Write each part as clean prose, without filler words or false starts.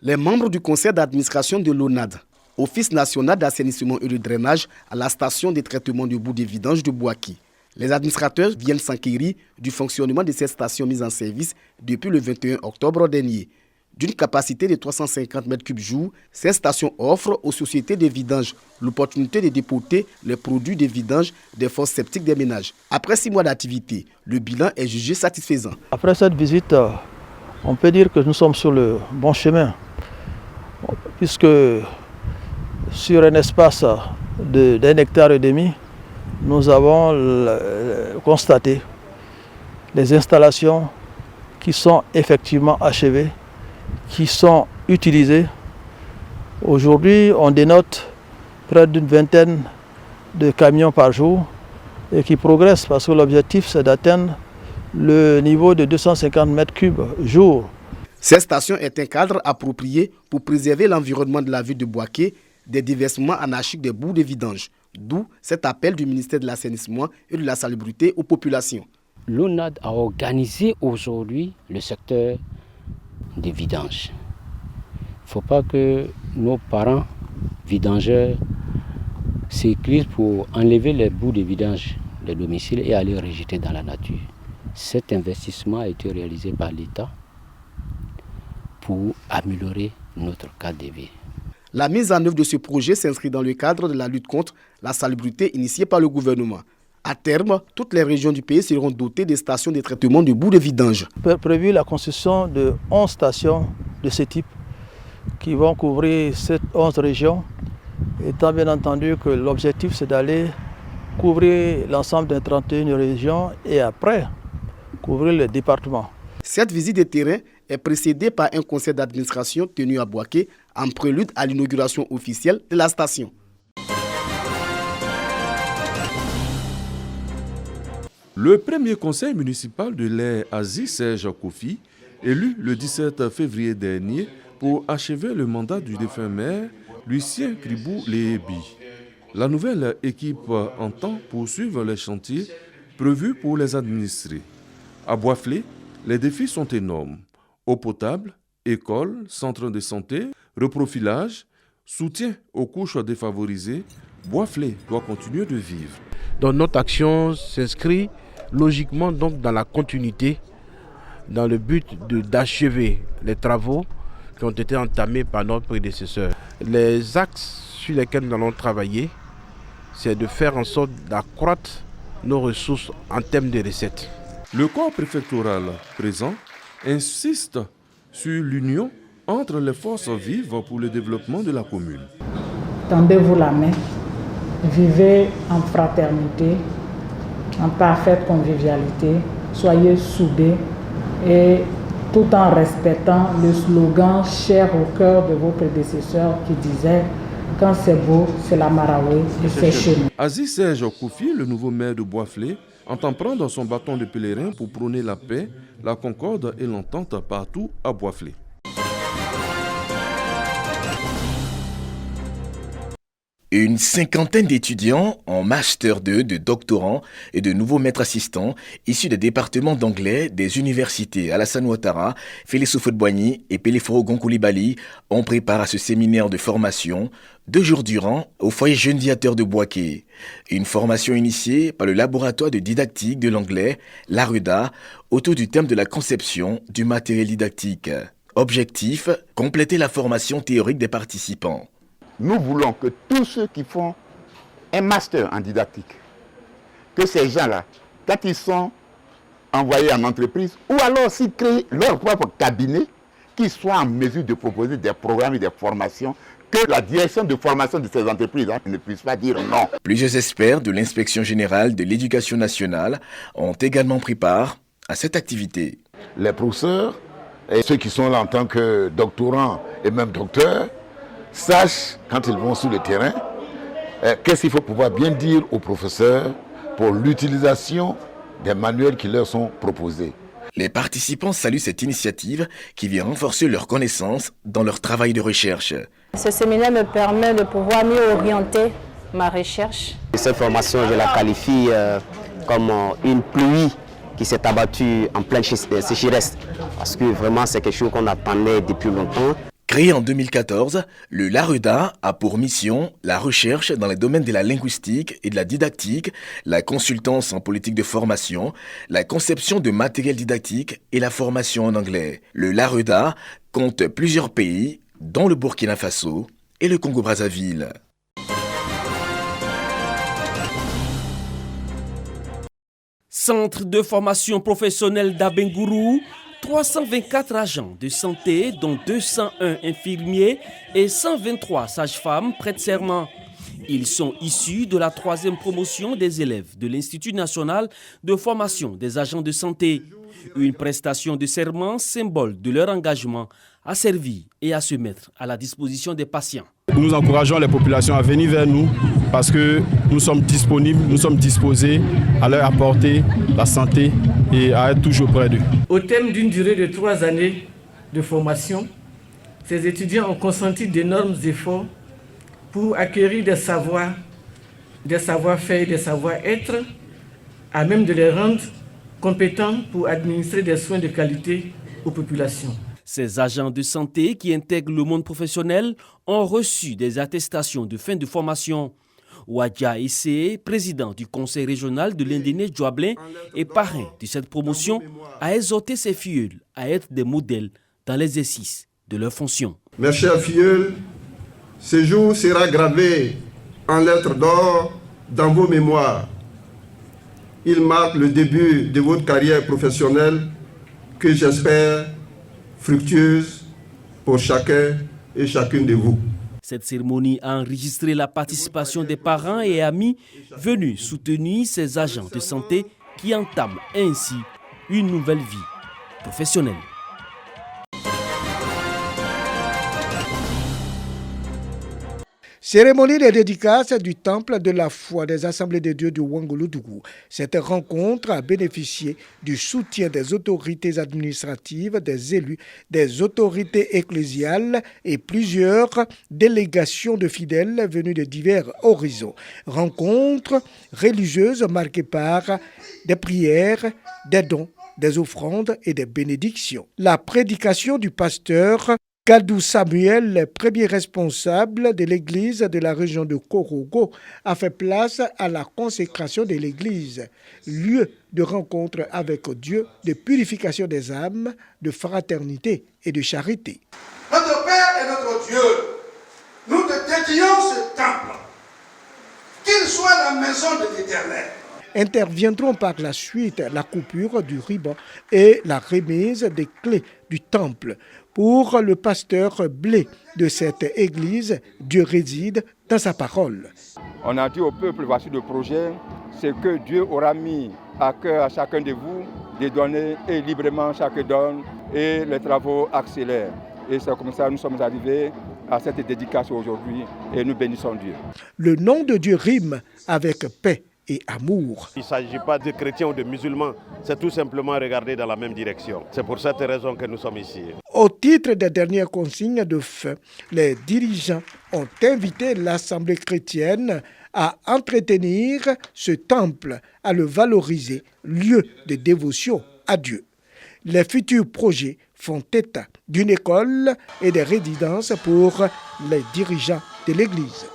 Les membres du conseil d'administration de l'ONAD, Office national d'assainissement et de drainage à la station de traitement de boue de vidange de Bouaké. Les administrateurs viennent s'enquérir du fonctionnement de cette station mise en service depuis le 21 octobre dernier. D'une capacité de 350 m3 jour, cette station offre aux sociétés de vidange l'opportunité de dépoter les produits de vidange des fosses septiques des ménages. Après 6 mois d'activité, le bilan est jugé satisfaisant. Après cette visite, on peut dire que nous sommes sur le bon chemin, puisque sur un espace d'1,5 hectare, nous avons constaté les installations qui sont effectivement achevées, qui sont utilisées. Aujourd'hui, on dénote près d'une vingtaine de camions par jour et qui progressent parce que l'objectif c'est d'atteindre le niveau de 250 m3 jour. Cette station est un cadre approprié pour préserver l'environnement de la ville de Bouaké des déversements anarchiques des boues de vidange. D'où cet appel du ministère de l'Assainissement et de la Salubrité aux populations. L'ONAD a organisé aujourd'hui le secteur des vidanges. Il ne faut pas que nos parents vidangeurs s'écrivent pour enlever les boues de vidange des domiciles et aller rejeter dans la nature. Cet investissement a été réalisé par l'État pour améliorer notre cadre de vie. La mise en œuvre de ce projet s'inscrit dans le cadre de la lutte contre la salubrité initiée par le gouvernement. À terme, toutes les régions du pays seront dotées de stations de traitement de boues de vidange. Prévu la construction de 11 stations de ce type qui vont couvrir ces 11 régions, étant bien entendu que l'objectif c'est d'aller couvrir l'ensemble des 31 régions et après couvrir le département. Cette visite de terrain est précédée par un conseil d'administration tenu à Bouaké en prélude à l'inauguration officielle de la station. Le premier conseil municipal de l'Air Aziz Serge Koufi, élu le 17 février dernier pour achever le mandat du défunt maire Lucien Kribou Léhébi. La nouvelle équipe entend poursuivre les chantiers prévus pour les administrer. À Boisflé, les défis sont énormes. Eau potable, école, centre de santé, reprofilage, soutien aux couches défavorisées, Boisflé doit continuer de vivre. Donc notre action s'inscrit logiquement donc dans la continuité, dans le but d'achever les travaux qui ont été entamés par notre prédécesseur. Les axes sur lesquels nous allons travailler, c'est de faire en sorte d'accroître nos ressources en termes de recettes. Le corps préfectoral présent insiste sur l'union entre les forces vives pour le développement de la commune. Tendez-vous la main, vivez en fraternité, en parfaite convivialité, soyez soudés et tout en respectant le slogan cher au cœur de vos prédécesseurs qui disait « Quand c'est beau, c'est la Maraoué et c'est chez nous ». Aziz Serge Koufi, le nouveau maire de Boisflé, entend prendre son bâton de pèlerin pour prôner la paix, la concorde et l'entente partout à Boisflé. Une cinquantaine d'étudiants en Master 2, de doctorants et de nouveaux maîtres assistants issus des départements d'anglais des universités Alassane Ouattara, Félix Houphouët-Boigny et Peleforo Koulibaly ont préparé à ce séminaire de formation 2 jours durant au foyer Jeunes Diateurs de Bouaké. Une formation initiée par le laboratoire de didactique de l'anglais, l'ARUDA, autour du thème de la conception du matériel didactique. Objectif, compléter la formation théorique des participants. Nous voulons que tous ceux qui font un master en didactique, que ces gens-là, quand ils sont envoyés en entreprise, ou alors s'ils créent leur propre cabinet, qu'ils soient en mesure de proposer des programmes et des formations, que la direction de formation de ces entreprises ne puisse pas dire non. Plusieurs experts de l'Inspection générale de l'éducation nationale ont également pris part à cette activité. Les professeurs et ceux qui sont là en tant que doctorants et même docteurs, sachent, quand ils vont sur le terrain, qu'est-ce qu'il faut pouvoir bien dire aux professeurs pour l'utilisation des manuels qui leur sont proposés. Les participants saluent cette initiative qui vient renforcer leurs connaissances dans leur travail de recherche. Ce séminaire me permet de pouvoir mieux orienter ma recherche. Cette formation, je la qualifie comme une pluie qui s'est abattue en pleine sécheresse, parce que vraiment c'est quelque chose qu'on attendait depuis longtemps. Créé en 2014, le LAREDA a pour mission la recherche dans les domaines de la linguistique et de la didactique, la consultance en politique de formation, la conception de matériel didactique et la formation en anglais. Le LAREDA compte plusieurs pays, dont le Burkina Faso et le Congo-Brazzaville. Centre de formation professionnelle d'Abengourou, 324 agents de santé, dont 201 infirmiers et 123 sages-femmes prêtent serment. Ils sont issus de la 3e promotion des élèves de l'Institut national de formation des agents de santé. Une prestation de serment, symbole de leur engagement à servir et à se mettre à la disposition des patients. Nous encourageons les populations à venir vers nous parce que nous sommes disponibles, nous sommes disposés à leur apporter la santé et à être toujours près d'eux. Au terme d'une durée de 3 années de formation, ces étudiants ont consenti d'énormes efforts pour acquérir des savoir-faire et des savoir-être à même de les rendre compétents pour administrer des soins de qualité aux populations. Ces agents de santé qui intègrent le monde professionnel ont reçu des attestations de fin de formation. Ouadja Issé, président du conseil régional de l'Indéné Djouablin et parrain de cette promotion, a exhorté ses filleuls à être des modèles dans l'exercice de leurs fonctions. Mes chers filleuls, ce jour sera gravé en lettres d'or dans vos mémoires. Il marque le début de votre carrière professionnelle que j'espère fructueuse pour chacun et chacune de vous. Cette cérémonie a enregistré la participation des parents et amis venus soutenir ces agents de santé qui entament ainsi une nouvelle vie professionnelle. Cérémonie de dédicace du Temple de la foi des Assemblées de Dieu du Ouangouloudougou. Cette rencontre a bénéficié du soutien des autorités administratives, des élus, des autorités ecclésiales et plusieurs délégations de fidèles venus de divers horizons. Rencontre religieuse marquée par des prières, des dons, des offrandes et des bénédictions. La prédication du pasteur Kadou Samuel, premier responsable de l'église de la région de Korogo, a fait place à la consécration de l'église, lieu de rencontre avec Dieu, de purification des âmes, de fraternité et de charité. Notre Père et notre Dieu, nous te dédions ce temple, qu'il soit la maison de l'Éternel. Interviendront par la suite la coupure du ruban et la remise des clés du temple. Pour le pasteur Blé de cette église, Dieu réside dans sa parole. On a dit au peuple, voici le projet, c'est que Dieu aura mis à cœur à chacun de vous de donner et librement chacun donne et les travaux accélèrent. Et c'est comme ça que nous sommes arrivés à cette dédication aujourd'hui et nous bénissons Dieu. Le nom de Dieu rime avec paix et amour. Il ne s'agit pas de chrétiens ou de musulmans, c'est tout simplement regarder dans la même direction. C'est pour cette raison que nous sommes ici. Au titre des dernières consignes de fin, les dirigeants ont invité l'Assemblée chrétienne à entretenir ce temple, à le valoriser, lieu de dévotion à Dieu. Les futurs projets font état d'une école et des résidences pour les dirigeants de l'Église.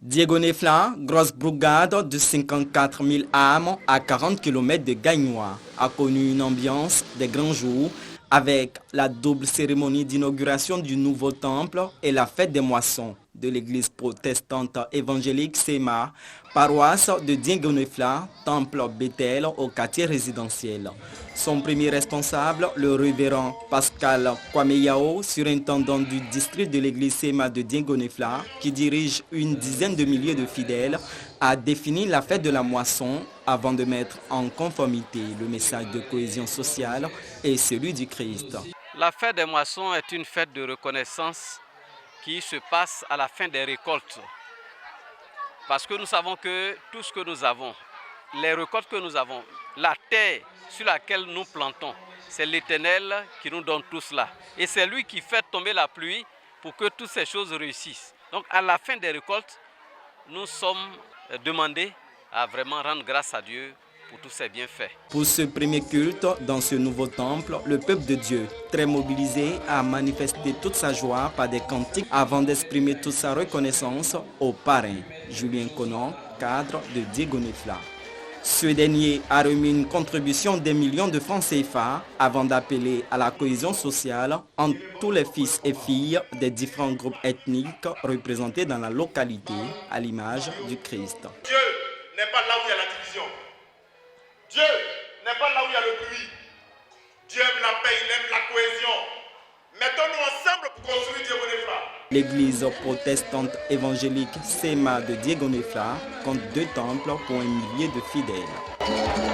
Diego Nefla, grosse bourgade de 54 000 âmes à 40 km de Gagnoa, a connu une ambiance des grands jours avec la double cérémonie d'inauguration du nouveau temple et la fête des moissons de l'église protestante évangélique SEMA, paroisse de Diego Nefla, temple Bethel au quartier résidentiel. Son premier responsable, le révérend Pascal Kwameyao, surintendant du district de l'église SEMA de Diego Nefla, qui dirige une dizaine de milliers de fidèles, a défini la fête de la moisson avant de mettre en conformité le message de cohésion sociale et celui du Christ. La fête des moissons est une fête de reconnaissance qui se passe à la fin des récoltes. Parce que nous savons que tout ce que nous avons, les récoltes que nous avons, la terre sur laquelle nous plantons, c'est l'Éternel qui nous donne tout cela. Et c'est lui qui fait tomber la pluie pour que toutes ces choses réussissent. Donc à la fin des récoltes, nous sommes demandés à vraiment rendre grâce à Dieu pour tous ses bienfaits. Pour ce premier culte dans ce nouveau temple, le peuple de Dieu, très mobilisé, a manifesté toute sa joie par des cantiques avant d'exprimer toute sa reconnaissance au parrain, Julien Conon, cadre de Diego Nefla. Ce dernier a remis une contribution d'1 million de francs CFA avant d'appeler à la cohésion sociale entre tous les fils et filles des différents groupes ethniques représentés dans la localité à l'image du Christ. Dieu n'est pas là où il y a la division. Dieu n'est pas là où il y a le bruit. Dieu aime la paix, il aime la cohésion. Mettons-nous ensemble pour construire Diego Nefla. L'église protestante évangélique SEMA de Diego Nefla compte 2 temples pour 1 millier de fidèles.